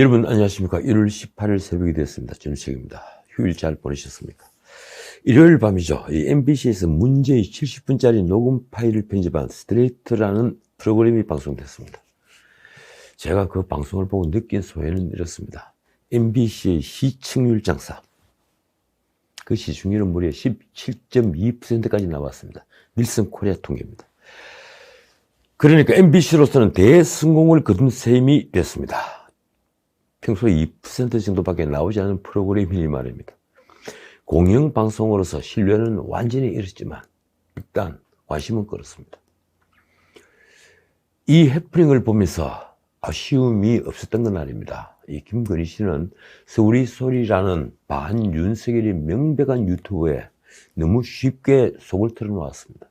여러분 안녕하십니까. 1월 18일 새벽이 됐습니다. 전우책입니다. 휴일 잘 보내셨습니까? 일요일 밤이죠. 이 MBC에서 문제의 70분짜리 녹음 파일을 편집한 스트레이트라는 프로그램이 방송됐습니다. 제가 그 방송을 보고 느낀 소회는 이렇습니다. MBC의 시청률 장사, 그 시청률은 무려 17.2%까지 나왔습니다. 닐슨 코리아 통계입니다. 그러니까 MBC로서는 대성공을 거둔 셈이 됐습니다. 평소에 2% 정도밖에 나오지 않은 프로그램이니 말입니다. 공영방송으로서 신뢰는 완전히 잃었지만 일단 관심은 끌었습니다. 이 해프닝을 보면서 아쉬움이 없었던 건 아닙니다. 이 김건희 씨는 서울이 소리라는 반윤석열이 명백한 유튜브에 너무 쉽게 속을 털어놓았습니다.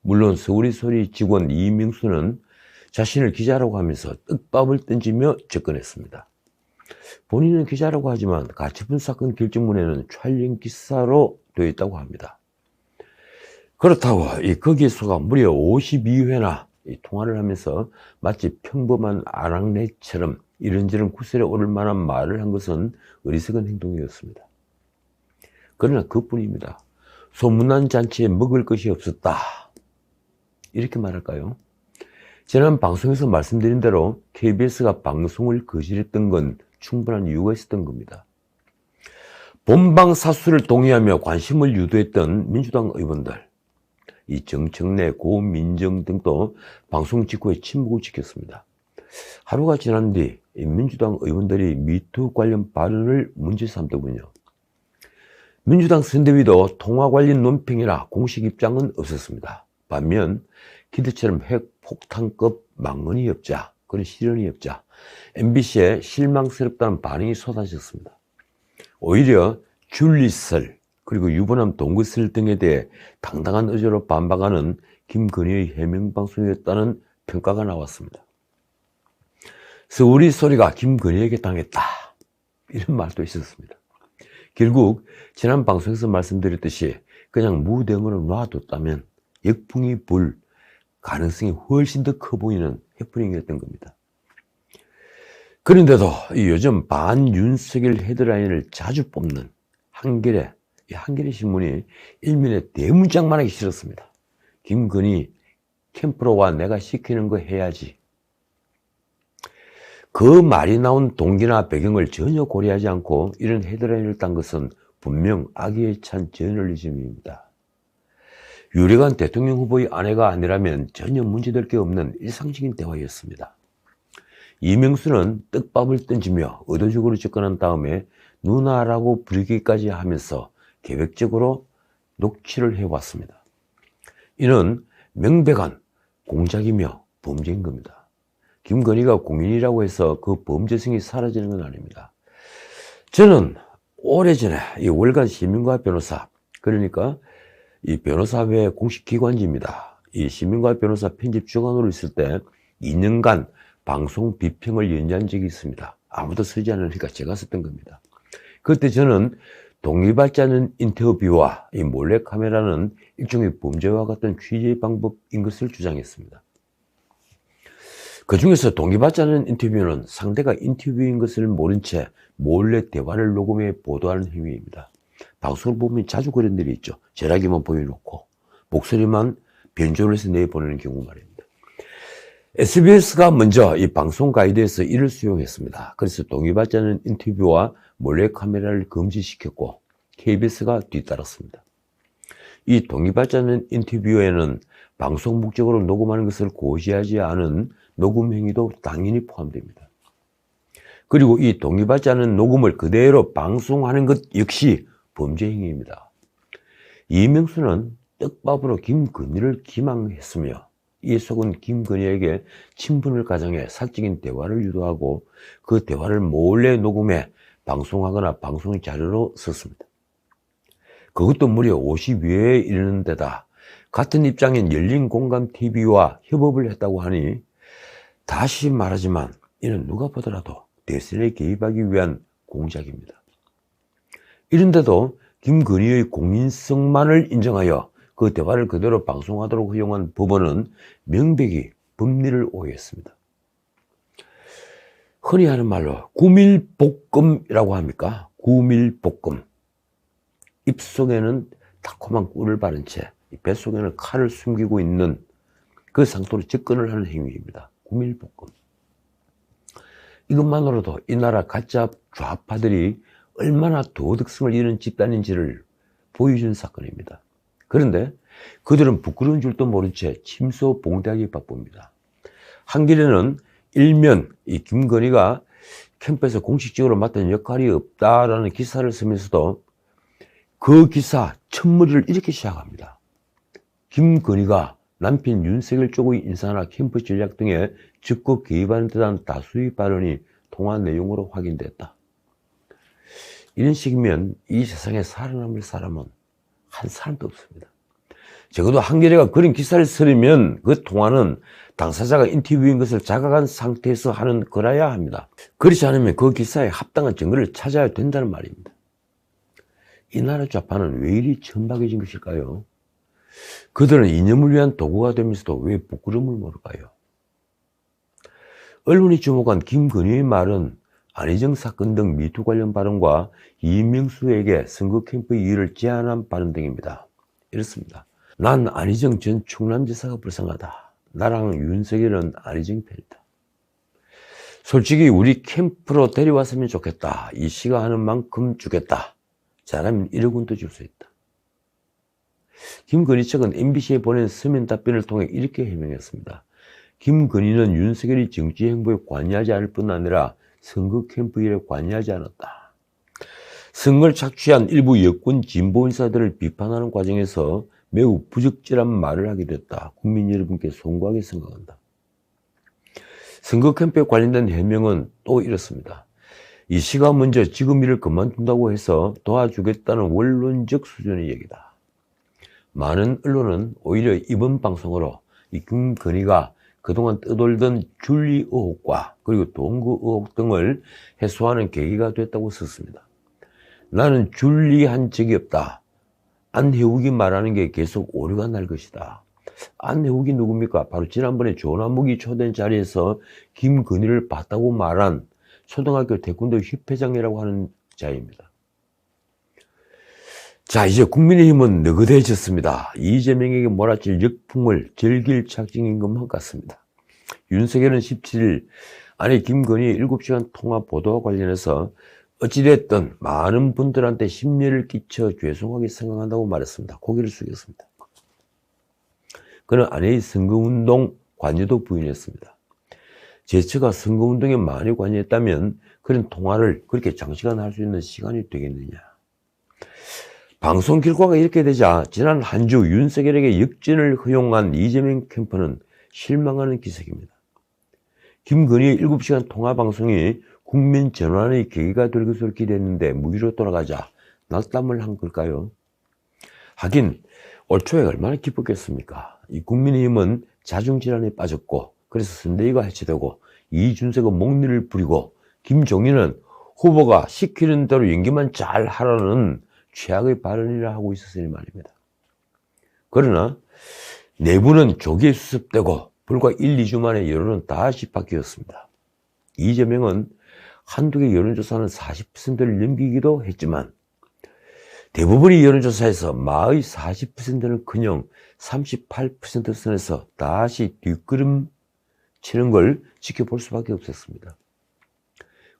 물론 서울이 소리 직원 이명수는 자신을 기자라고 하면서 떡밥을 던지며 접근했습니다. 본인은 기자라고 하지만 가처분 사건 결정문에는 촬영 기사로 되어 있다고 합니다. 그렇다고 거기에서가 무려 52회나 통화를 하면서 마치 평범한 아낙네처럼 이런저런 구설에 오를 만한 말을 한 것은 어리석은 행동이었습니다. 그러나 그뿐입니다. 소문난 잔치에 먹을 것이 없었다, 이렇게 말할까요? 지난 방송에서 말씀드린 대로 KBS가 방송을 거절했던 건 충분한 이유가 있었던 겁니다. 본방 사수를 동의하며 관심을 유도했던 민주당 의원들, 이 정청래, 고민정 등도 방송 직후에 침묵을 지켰습니다. 하루가 지난 뒤 민주당 의원들이 미투 관련 발언을 문제 삼더군요. 민주당 선대위도 통화 관련 논평이나 공식 입장은 없었습니다. 반면 기대처럼 핵폭탄급 망언이 없자, 그런 실언이 없자 MBC에 실망스럽다는 반응이 쏟아졌습니다. 오히려 줄리설 그리고 유부남 동거설 등에 대해 당당한 의지로 반박하는 김건희의 해명방송이었다는 평가가 나왔습니다. 서울이 소리가 김건희에게 당했다, 이런 말도 있었습니다. 결국 지난 방송에서 말씀드렸듯이 그냥 무대응으로 놔뒀다면 역풍이 불 가능성이 훨씬 더 커 보이는 해프닝이었던 겁니다. 그런데도 요즘 반윤석열 헤드라인을 자주 뽑는 한겨레 신문이 일면에 대문짝만 하기 싫었습니다. 김건희 캠프로와 내가 시키는 거 해야지. 그 말이 나온 동기나 배경을 전혀 고려하지 않고 이런 헤드라인을 딴 것은 분명 악의에 찬 저널리즘입니다. 유력한 대통령 후보의 아내가 아니라면 전혀 문제될 게 없는 일상적인 대화였습니다. 이명수는 떡밥을 던지며 의도적으로 접근한 다음에 누나라고 부르기까지 하면서 계획적으로 녹취를 해왔습니다. 이는 명백한 공작이며 범죄인 겁니다. 김건희가 공인이라고 해서 그 범죄성이 사라지는 건 아닙니다. 저는 오래전에 이 월간 시민과 변호사, 그러니까 이 변호사회 공식 기관지입니다. 이 시민과 변호사 편집 주간으로 있을 때 2년간 방송 비평을 연재한 적이 있습니다. 아무도 쓰지 않으니까 제가 썼던 겁니다. 그때 저는 동의받지 않은 인터뷰와 이 몰래카메라는 일종의 범죄와 같은 취재 방법인 것을 주장했습니다. 그 중에서 동의받지 않은 인터뷰는 상대가 인터뷰인 것을 모른 채 몰래 대화를 녹음해 보도하는 행위입니다. 방송을 보면 자주 그런 일이 있죠. 전화기만 보여놓고 목소리만 변조를 해서 내보내는 경우 말입니다. SBS가 먼저 이 방송 가이드에서 이를 수용했습니다. 그래서 동의받지 않은 인터뷰와 몰래카메라를 금지시켰고 KBS가 뒤따랐습니다. 이 동의받지 않은 인터뷰에는 방송 목적으로 녹음하는 것을 고시하지 않은 녹음 행위도 당연히 포함됩니다. 그리고 이 동의받지 않은 녹음을 그대로 방송하는 것 역시 범죄 행위입니다. 이명수는 떡밥으로 김건희를 기망했으며 이 속은 김건희에게 친분을 가정해 사적인 대화를 유도하고 그 대화를 몰래 녹음해 방송하거나 방송 자료로 썼습니다. 그것도 무려 50여회에 이르는 데다 같은 입장인 열린공감TV와 협업을 했다고 하니 다시 말하지만 이는 누가 보더라도 대선에 개입하기 위한 공작입니다. 이런데도 김건희의 공인성만을 인정하여 그 대화를 그대로 방송하도록 허용한 법원은 명백히 법리를 오해했습니다. 흔히 하는 말로 구밀볶음이라고 합니까? 구밀볶음. 입속에는 달콤한 꿀을 바른 채 뱃속에는 칼을 숨기고 있는 그 상태로 접근을 하는 행위입니다. 구밀볶음. 이것만으로도 이 나라 가짜 좌파들이 얼마나 도덕성을 잃은 집단인지를 보여준 사건입니다. 그런데 그들은 부끄러운 줄도 모른 채 침소봉대하기 바쁩니다. 한겨레는 일면 이 김건희가 캠프에서 공식적으로 맡은 역할이 없다라는 기사를 쓰면서도 그 기사 첫머리를 이렇게 시작합니다. 김건희가 남편 윤석열 쪽의 인사나 캠프 전략 등에 적극 개입하는 듯한 다수의 발언이 통화 내용으로 확인됐다. 이런 식이면 이 세상에 살아남을 사람은 한 사람도 없습니다. 적어도 한겨레가 그런 기사를 쓰려면 그 통화는 당사자가 인터뷰인 것을 자각한 상태에서 하는 거라야 합니다. 그렇지 않으면 그 기사에 합당한 증거를 찾아야 된다는 말입니다. 이 나라 좌파는 왜 이리 천박해진 것일까요? 그들은 이념을 위한 도구가 되면서도 왜 부끄러움을 모를까요? 언론이 주목한 김건희의 말은 안희정 사건 등 미투 관련 발언과 이명수에게 선거 캠프 이유를 제안한 발언 등입니다. 이렇습니다. 난 안희정 전 충남지사가 불쌍하다. 나랑 윤석열은 안희정 편이다. 솔직히 우리 캠프로 데려왔으면 좋겠다. 이 씨가 하는 만큼 주겠다. 잘하면 1억 원도 줄 수 있다. 김건희 측은 MBC에 보낸 서면 답변을 통해 이렇게 해명했습니다. 김건희는 윤석열이 정치 행보에 관여하지 않을 뿐 아니라 선거 캠프 일에 관여하지 않았다. 선거를 착취한 일부 여권 진보 인사들을 비판하는 과정에서 매우 부적절한 말을 하게 됐다. 국민 여러분께 송구하게 생각한다. 선거 캠프에 관련된 해명은 또 이렇습니다. 이 씨가 먼저 지금 일을 그만둔다고 해서 도와주겠다는 원론적 수준의 얘기다. 많은 언론은 오히려 이번 방송으로 이 김건희가 그동안 떠돌던 줄리 의혹과 그리고 동거 의혹 등을 해소하는 계기가 됐다고 썼습니다. 나는 줄리한 적이 없다. 안혜욱이 말하는 게 계속 오류가 날 것이다. 안혜욱이 누굽니까? 바로 지난번에 조남욱이 초대된 자리에서 김건희를 봤다고 말한 초등학교 태권도 협회장이라고 하는 자입니다. 자, 이제 국민의힘은 느긋해졌습니다. 이재명에게 몰아칠 역풍을 즐길 작정인 것만 같습니다. 윤석열은 17일 아내 김건희 7시간 통화 보도와 관련해서 어찌됐든 많은 분들한테 심려를 끼쳐 죄송하게 생각한다고 말했습니다. 고개를 숙였습니다. 그는 아내의 선거운동 관여도 부인했습니다. 제처가 선거운동에 많이 관여했다면 그런 통화를 그렇게 장시간 할 수 있는 시간이 되겠느냐. 방송 결과가 이렇게 되자 지난 한 주 윤석열에게 역전을 허용한 이재명 캠프는 실망하는 기색입니다. 김건희의 7시간 통화 방송이 국민 전환의 계기가 될 것으로 기대했는데 무기로 돌아가자 낙담을 한 걸까요? 하긴 올 초에 얼마나 기뻤겠습니까? 이 국민의힘은 자중질환에 빠졌고 그래서 선대위가 해체되고 이준석은 목리를 부리고 김종인은 후보가 시키는 대로 연기만 잘 하라는 최악의 발언이라 하고 있었으니 말입니다. 그러나 내부는 조기에 수습되고 불과 1, 2주 만에 여론은 다시 바뀌었습니다. 이재명은 한두 개 여론조사는 40%를 넘기기도 했지만 대부분의 여론조사에서 마의 40%는커녕 38% 선에서 다시 뒷걸음 치는 걸 지켜볼 수밖에 없었습니다.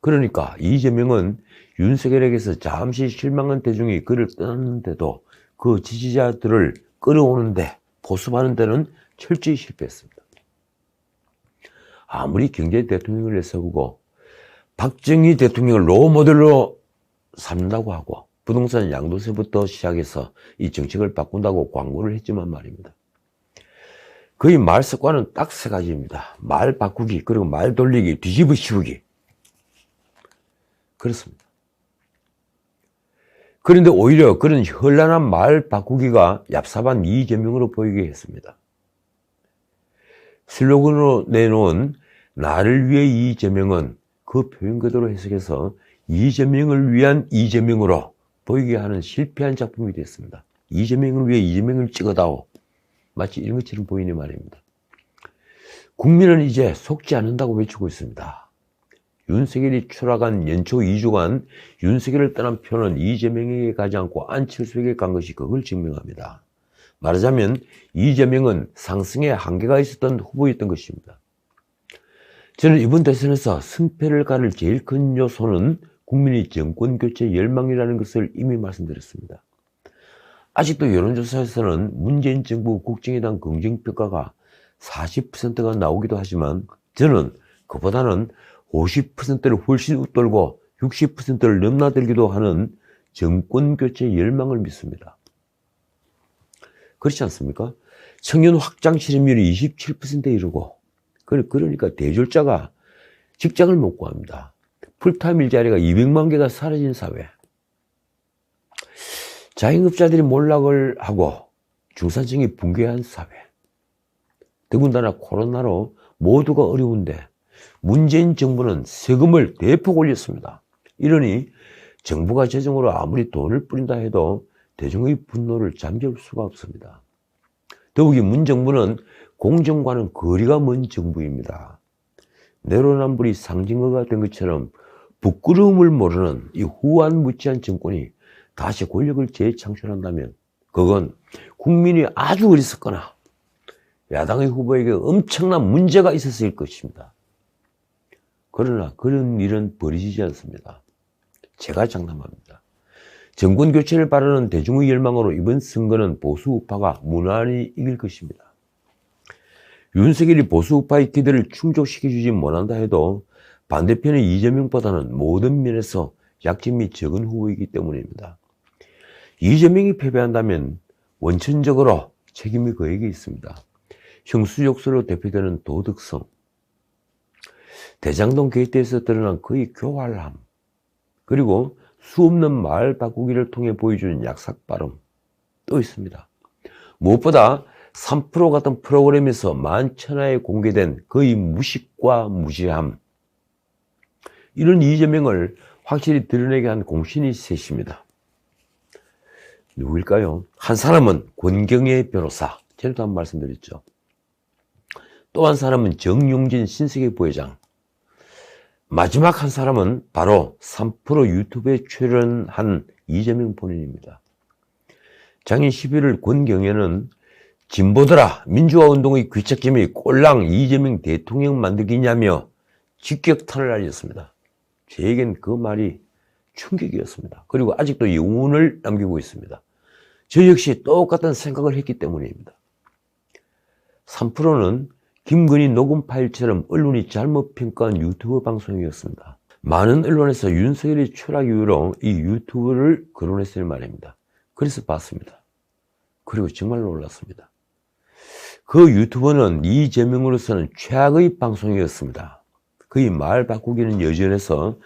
그러니까 이재명은 윤석열에게서 잠시 실망한 대중이 그를 떠났는데도 그 지지자들을 끌어오는데 보습하는 데는 철저히 실패했습니다. 아무리 경제 대통령을 내세우고 박정희 대통령을 롤모델로 삼는다고 하고 부동산 양도세부터 시작해서 이 정책을 바꾼다고 광고를 했지만 말입니다. 그의 말 습관은 딱 세 가지입니다. 말 바꾸기, 그리고 말 돌리기, 뒤집어 씌우기. 그렇습니다. 그런데 오히려 그런 현란한 말 바꾸기가 얍삽한 이재명으로 보이게 했습니다. 슬로건으로 내놓은 나를 위해 이재명은 그 표현 그대로 해석해서 이재명을 위한 이재명으로 보이게 하는 실패한 작품이 됐습니다. 이재명을 위해 이재명을 찍어다오. 마치 이런 것처럼 보이니 말입니다. 국민은 이제 속지 않는다고 외치고 있습니다. 윤석열이 추락한 연초 2주간 윤석열을 떠난 표는 이재명에게 가지 않고 안철수에게 간 것이 그걸 증명합니다. 말하자면 이재명은 상승의 한계가 있었던 후보였던 것입니다. 저는 이번 대선에서 승패를 가를 제일 큰 요소는 국민의 정권교체 열망이라는 것을 이미 말씀드렸습니다. 아직도 여론조사에서는 문재인 정부 국정에 대한 긍정평가가 40%가 나오기도 하지만 저는 그보다는 50%를 훨씬 웃돌고 60%를 넘나들기도 하는 정권교체 열망을 믿습니다. 그렇지 않습니까? 청년 확장 실업률이 27%에 이르고 그러니까 대졸자가 직장을 못 구합니다. 풀타임 일자리가 200만 개가 사라진 사회. 자영업자들이 몰락을 하고 중산층이 붕괴한 사회. 더군다나 코로나로 모두가 어려운데 문재인 정부는 세금을 대폭 올렸습니다. 이러니 정부가 재정으로 아무리 돈을 뿌린다 해도 대중의 분노를 잠재울 수가 없습니다. 더욱이 문 정부는 공정과는 거리가 먼 정부입니다. 내로남불이 상징어가 된 것처럼 부끄러움을 모르는 이 후안무치한 정권이 다시 권력을 재창출한다면 그건 국민이 아주 어리석거나 야당의 후보에게 엄청난 문제가 있었을 것입니다. 그러나 그런 일은 벌어지지 않습니다. 제가 장담합니다. 정권교체를 바라는 대중의 열망으로 이번 선거는 보수 우파가 무난히 이길 것입니다. 윤석열이 보수 우파의 기대를 충족시켜주지 못한다 해도 반대편의 이재명보다는 모든 면에서 약점이 적은 후보이기 때문입니다. 이재명이 패배한다면 원천적으로 책임이 그에게 있습니다. 형수욕설로 대표되는 도덕성, 대장동 게이트에서 드러난 그의 교활함, 그리고 수없는 말 바꾸기를 통해 보여주는 약삭 발음 또 있습니다. 무엇보다 3프로 같은 프로그램에서 만천하에 공개된 그의 무식과 무지함, 이런 이재명을 확실히 드러내게 한 공신이 셋입니다. 누구일까요? 한 사람은 권경의 변호사, 제가 한번 말씀드렸죠. 또 한 사람은 정용진 신세계 부회장, 마지막 한 사람은 바로 3프로 유튜브에 출연한 이재명 본인입니다. 작년 11월 권경연은 진보더라 민주화운동의 귀착점이 꼴랑 이재명 대통령 만들기냐며 직격탄을 날렸습니다. 제겐 그 말이 충격이었습니다. 그리고 아직도 영혼을 남기고 있습니다. 저 역시 똑같은 생각을 했기 때문입니다. 3프로는 김건희 녹음 파일처럼 언론이 잘못 평가한 유튜브 방송이었습니다. 많은 언론에서 윤석열의 추락 이후로 이 유튜브를 거론했을 말입니다. 그래서 봤습니다. 그리고 정말 놀랐습니다. 그 유튜브는 이재명으로서는 최악의 방송이었습니다. 그의 말 바꾸기는 여전해서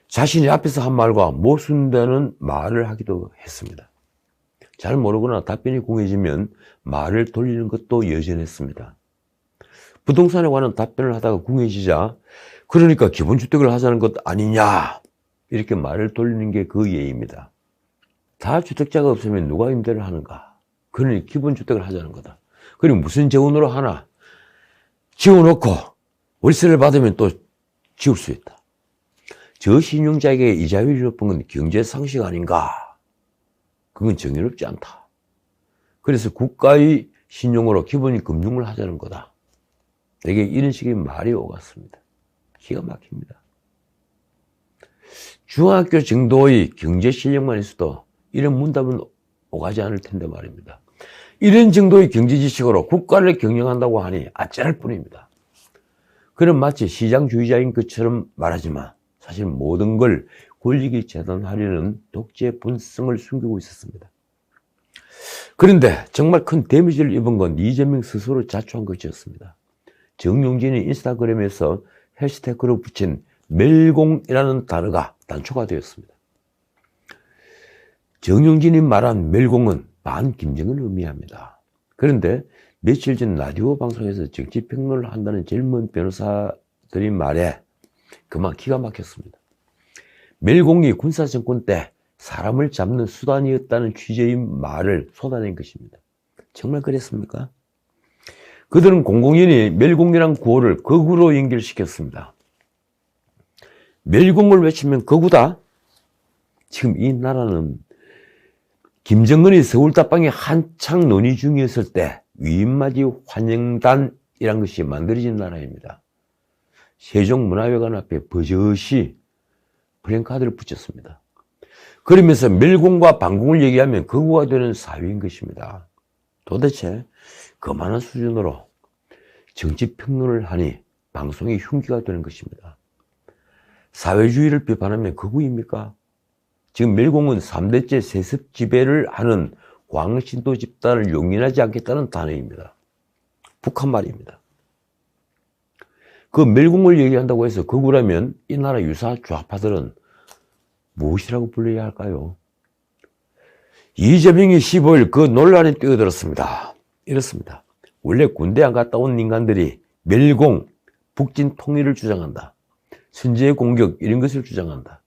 자신이 앞에서 한 말과 못 쓴다는 말을 하기도 했습니다. 잘 모르거나 답변이 궁해지면 말을 돌리는 것도 여전했습니다. 부동산에 관한 답변을 하다가 궁해지자 그러니까 기본주택을 하자는 것 아니냐 이렇게 말을 돌리는 게 그 예입니다. 다 주택자가 없으면 누가 임대를 하는가? 그러니 기본주택을 하자는 거다. 그리고 무슨 재원으로 하나? 지어놓고 월세를 받으면 또 지을 수 있다. 저신용자에게 이자율이 높은 건 경제상식 아닌가? 그건 정의롭지 않다. 그래서 국가의 신용으로 기본 금융을 하자는 거다. 되게 이런 식의 말이 오갔습니다. 기가 막힙니다. 중학교 정도의 경제 실력만 있어도 이런 문답은 오가지 않을 텐데 말입니다. 이런 정도의 경제 지식으로 국가를 경영한다고 하니 아찔할 뿐입니다. 그는 마치 시장주의자인 것처럼 말하지만 사실 모든 걸 권력이 재단하려는 독재 본성을 숨기고 있었습니다. 그런데 정말 큰 데미지를 입은 건 이재명 스스로 자초한 것이었습니다. 정용진이 인스타그램에서 해시태그로 붙인 멸공이라는 단어가 단초가 되었습니다. 정용진이 말한 멸공은 반김정을 의미합니다. 그런데 며칠 전 라디오 방송에서 정치평론을 한다는 젊은 변호사들이 말에 그만 기가 막혔습니다. 멸공이 군사정권 때 사람을 잡는 수단이었다는 취지의 말을 쏟아낸 것입니다. 정말 그랬습니까? 그들은 공공연히 멸공이란 구호를 극우로 연결시켰습니다. 멸공을 외치면 거구다. 지금 이 나라는 김정은이 서울다방에 한창 논의 중이었을 때 위인맞이 환영단이란 것이 만들어진 나라입니다. 세종문화회관 앞에 버젓이 플랜카드를 붙였습니다. 그러면서 멸공과 반공을 얘기하면 거구가 되는 사회인 것입니다. 도대체 그만한 수준으로 정치평론을 하니 방송이 흉기가 되는 것입니다. 사회주의를 비판하면 거구입니까? 지금 멸공은 3대째 세습 지배를 하는 광신도 집단을 용인하지 않겠다는 단어입니다. 북한 말입니다. 그 멸공을 얘기한다고 해서 거구라면 이 나라 유사 좌파들은 무엇이라고 불러야 할까요? 이재명이 15일 그 논란에 뛰어들었습니다. 이렇습니다. 원래 군대 안 갔다 온 인간들이 멸공, 북진 통일을 주장한다. 선제 공격 이런 것을 주장한다.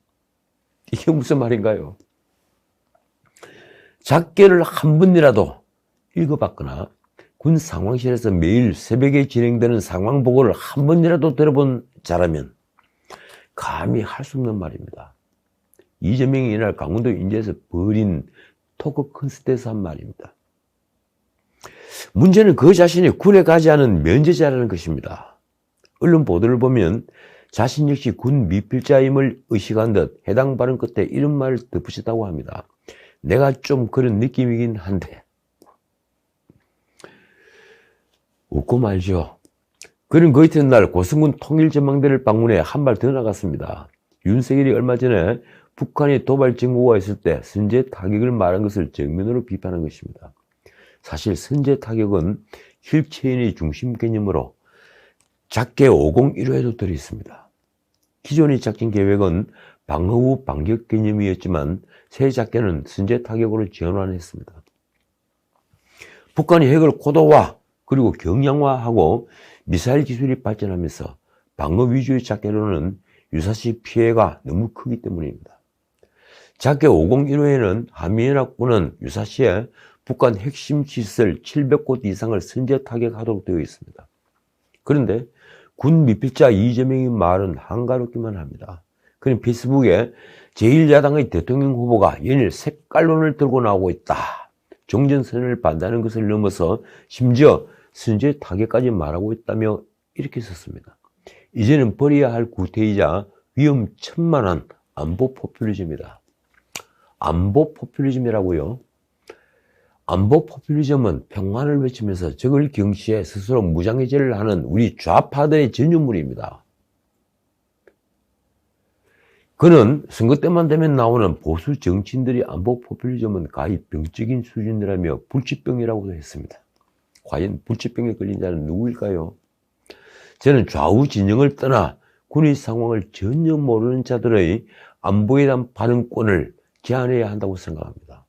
이게 무슨 말인가요? 작계를 한 번이라도 읽어봤거나 군 상황실에서 매일 새벽에 진행되는 상황 보고를 한 번이라도 들어본 자라면 감히 할 수 없는 말입니다. 이재명이 이날 강원도 인제에서 벌인 토크 콘서트에서 한 말입니다. 문제는 그 자신이 군에 가지 않은 면제자라는 것입니다. 언론 보도를 보면 자신 역시 군 미필자임을 의식한 듯 해당 발언 끝에 이런 말을 덧붙였다고 합니다. 내가 좀 그런 느낌이긴 한데. 웃고 말죠. 그는 그 이튿날 고성군 통일전망대를 방문해 한 발 더 나갔습니다. 윤석열이 얼마 전에 북한이 도발 증오가 있을 때 선제 타격을 말한 것을 정면으로 비판한 것입니다. 사실 선제 타격은 힐체인의 중심 개념으로 작계 501호에도 들어있습니다. 기존의 작전 계획은 방어 후 반격 개념이었지만 새 작계는 선제 타격으로 전환했습니다. 북한이 핵을 고도화 그리고 경량화하고 미사일 기술이 발전하면서 방어 위주의 작계로는 유사시 피해가 너무 크기 때문입니다. 작계 501호에는 한미연합군은 유사시에 북한 핵심 시설 700곳 이상을 선제 타격하도록 되어 있습니다. 그런데 군 미필자 이재명의 말은 한가롭기만 합니다. 그는 페이스북에 제1야당의 대통령 후보가 연일 색깔론을 들고 나오고 있다. 종전선언을 반대하는 것을 넘어서 심지어 선제 타격까지 말하고 있다며 이렇게 썼습니다. 이제는 버려야 할 구태이자 위험천만한 안보 포퓰리즘이다. 안보 포퓰리즘이라고요? 안보 포퓰리즘은 평화를 외치면서 적을 경시해 스스로 무장해제를 하는 우리 좌파들의 전유물입니다. 그는 선거 때만 되면 나오는 보수 정치인들이 안보 포퓰리즘은 가히 병적인 수준이라며 불치병이라고도 했습니다. 과연 불치병에 걸린 자는 누구일까요? 저는 좌우 진영을 떠나 군의 상황을 전혀 모르는 자들의 안보에 대한 발언권을 제한해야 한다고 생각합니다.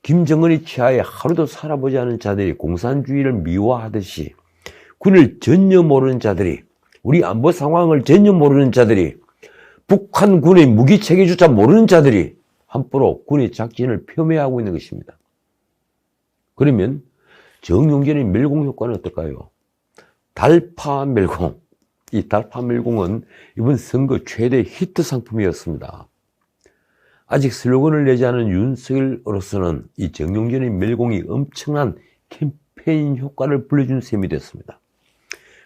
김정은이 치하에 하루도 살아보지 않은 자들이 공산주의를 미워하듯이 군을 전혀 모르는 자들이, 우리 안보 상황을 전혀 모르는 자들이, 북한 군의 무기 체계조차 모르는 자들이 함부로 군의 작전을 폄훼하고 있는 것입니다. 그러면 정용진의 멸공 효과는 어떨까요? 달파 멸공. 이 달파 멸공은 이번 선거 최대 히트 상품이었습니다. 아직 슬로건을 내지 않은 윤석열으로서는 이 정용진의 멸공이 엄청난 캠페인 효과를 불러준 셈이 됐습니다.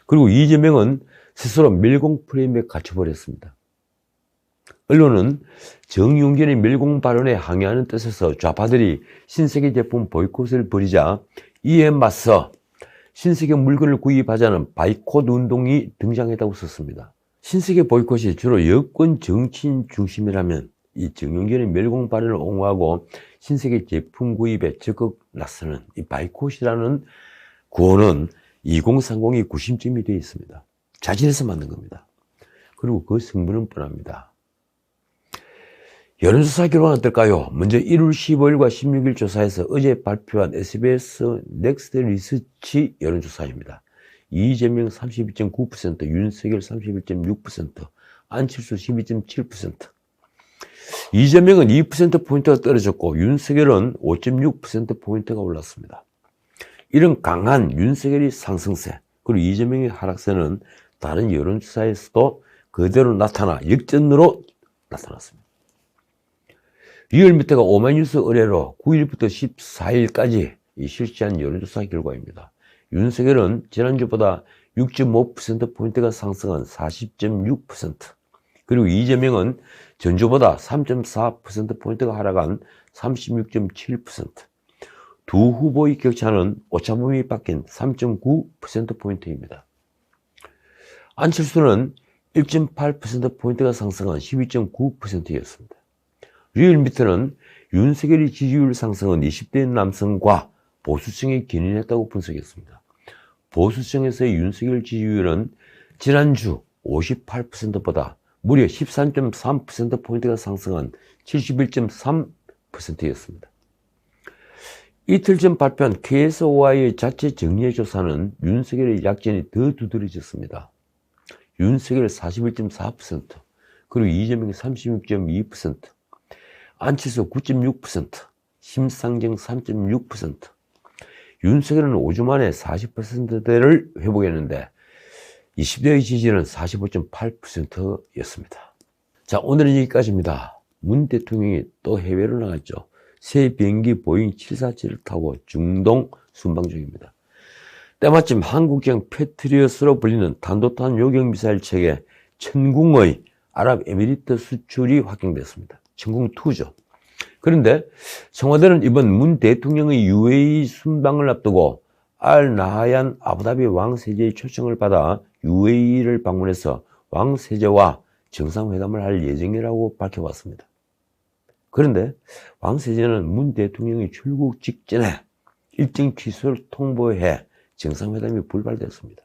그리고 이재명은 스스로 멸공 프레임에 갇혀버렸습니다. 언론은 정용진의 멸공 발언에 항의하는 뜻에서 좌파들이 신세계 제품 보이콧을 벌이자 이에 맞서 신세계 물건을 구입하자는 바이콧 운동이 등장했다고 썼습니다. 신세계 보이콧이 주로 여권 정치인 중심이라면 이 정용진의 멸공 발언을 옹호하고 신세계 제품 구입에 적극 나서는 이 바이콧이라는 구호는 2030이 구심점이 되어 있습니다. 자진해서 만든 겁니다. 그리고 그 성분은 뻔합니다. 여론조사 결과는 어떨까요? 먼저 1월 15일과 16일 조사에서 어제 발표한 SBS 넥스트 리서치 여론조사입니다. 이재명 32.9%, 윤석열 31.6%, 안철수 12.7%. 이재명은 2%포인트가 떨어졌고 윤석열은 5.6%포인트가 올랐습니다. 이런 강한 윤석열의 상승세 그리고 이재명의 하락세는 다른 여론조사에서도 그대로 나타나 역전으로 나타났습니다. 리얼미터가 오마이뉴스 의뢰로 9일부터 14일까지 실시한 여론조사 결과입니다. 윤석열은 지난주보다 6.5%포인트가 상승한 40.6%, 그리고 이재명은 전주보다 3.4%포인트가 하락한 36.7%, 두 후보의 격차는 오차범위 밖인 3.9%포인트입니다. 안철수는 1.8%포인트가 상승한 12.9%였습니다. 리얼미터는 윤석열의 지지율 상승은 20대 남성과 보수층에 견인했다고 분석했습니다. 보수층에서의 윤석열 지지율은 지난주 58%보다 무려 13.3%포인트가 상승한 71.3%였습니다. 이틀 전 발표한 KSOI의 자체 정리의 조사는 윤석열의 약진이 더 두드러졌습니다. 윤석열 41.4%, 그리고 이재명이 36.2%, 안철수 9.6%, 심상정 3.6%, 윤석열은 5주 만에 40%대를 회복했는데 20대의 지지는 45.8%였습니다. 자, 오늘은 여기까지입니다. 문 대통령이 또 해외로 나갔죠. 새 비행기 보잉 747을 타고 중동 순방 중입니다. 때마침 한국형 패트리엇으로 불리는 단도탄 요격미사일 체계 천궁의 아랍에미리트 수출이 확정됐습니다. 천궁2죠. 그런데 청와대는 이번 문 대통령의 UAE 순방을 앞두고 알 나하얀 아부다비 왕세자의 초청을 받아 UAE를 방문해서 왕세자와 정상회담을 할 예정이라고 밝혀왔습니다. 그런데 왕세자는 문 대통령이 출국 직전에 일정 취소를 통보해 정상회담이 불발됐습니다.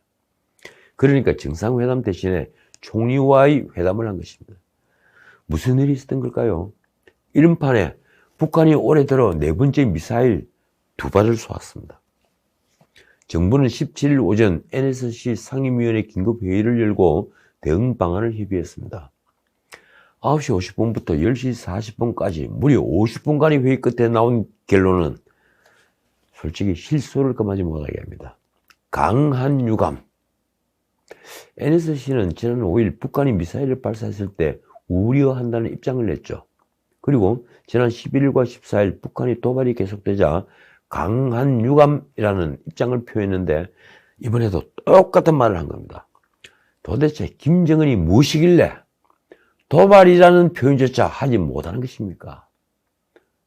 그러니까 정상회담 대신에 총리와의 회담을 한 것입니다. 무슨 일이 있었던 걸까요? 이런 판에 북한이 올해 들어 4번째 미사일 2발을 쏘았습니다. 정부는 17일 오전 NSC 상임위원회 긴급회의를 열고 대응 방안을 협의했습니다. 9시 50분부터 10시 40분까지 무려 50분간의 회의 끝에 나온 결론은 솔직히 실소를 금하지 못하게 합니다. 강한 유감. NSC는 지난 5일 북한이 미사일을 발사했을 때 우려한다는 입장을 냈죠. 그리고 지난 11일과 14일 북한이 도발이 계속되자 강한 유감이라는 입장을 표했는데 이번에도 똑같은 말을 한 겁니다. 도대체 김정은이 무엇이길래 도발이라는 표현조차 하지 못하는 것입니까?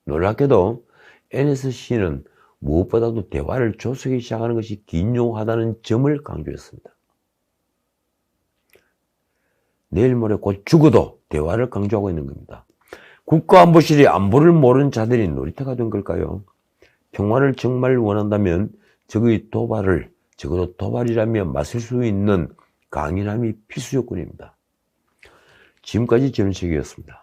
놀랍게도 NSC는 무엇보다도 대화를 조속히 시작하는 것이 긴요하다는 점을 강조했습니다. 내일 모레 곧 죽어도 대화를 강조하고 있는 겁니다. 국가안보실이 안보를 모르는 자들이 놀이터가 된 걸까요? 평화를 정말 원한다면 적의 도발을 적어도 도발이라며 맞설 수 있는 강인함이 필수 요건입니다. 지금까지 전은책이었습니다.